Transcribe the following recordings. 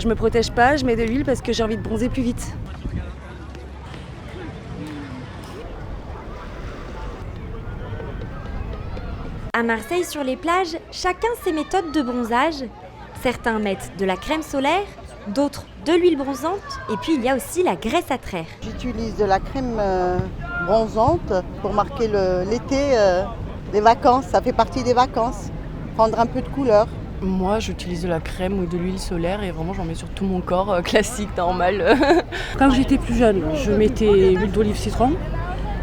je me protège pas, je mets de l'huile parce que j'ai envie de bronzer plus vite. À Marseille, sur les plages, chacun ses méthodes de bronzage. Certains mettent de la crème solaire, d'autres de l'huile bronzante, et puis il y a aussi la graisse à traire. J'utilise de la crème bronzante pour marquer l'été des vacances. Ça fait partie des vacances. Prendre un peu de couleur. Moi, j'utilise de la crème ou de l'huile solaire et vraiment j'en mets sur tout mon corps, classique, normal. Quand j'étais plus jeune, je mettais l'huile d'olive citron.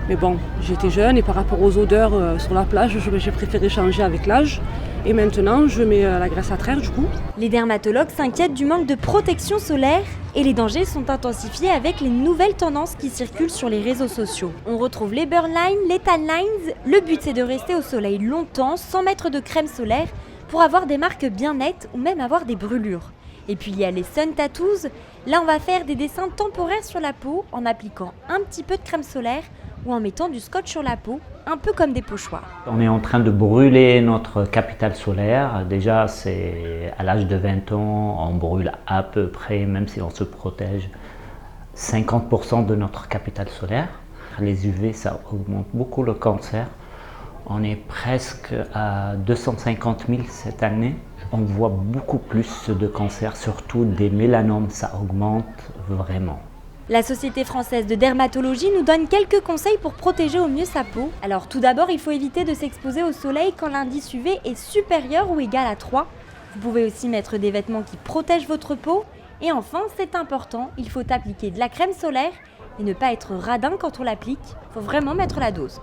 Mais bon, j'étais jeune et par rapport aux odeurs sur la plage, j'ai préféré changer avec l'âge. Et maintenant, je mets la graisse à traire du coup. Les dermatologues s'inquiètent du manque de protection solaire et les dangers sont intensifiés avec les nouvelles tendances qui circulent sur les réseaux sociaux. On retrouve les burn lines, les tan lines. Le but c'est de rester au soleil longtemps sans mettre de crème solaire pour avoir des marques bien nettes ou même avoir des brûlures. Et puis il y a les sun tattoos. Là on va faire des dessins temporaires sur la peau en appliquant un petit peu de crème solaire ou en mettant du scotch sur la peau, un peu comme des pochoirs. On est en train de brûler notre capital solaire. Déjà, c'est à l'âge de 20 ans, on brûle à peu près, même si on se protège, 50% de notre capital solaire. Les UV, ça augmente beaucoup le cancer. On est presque à 250 000 cette année. On voit beaucoup plus de cancers, surtout des mélanomes, ça augmente vraiment. La Société française de dermatologie nous donne quelques conseils pour protéger au mieux sa peau. Alors tout d'abord, il faut éviter de s'exposer au soleil quand l'indice UV est supérieur ou égal à 3. Vous pouvez aussi mettre des vêtements qui protègent votre peau. Et enfin, c'est important, il faut appliquer de la crème solaire et ne pas être radin quand on l'applique. Il faut vraiment mettre la dose.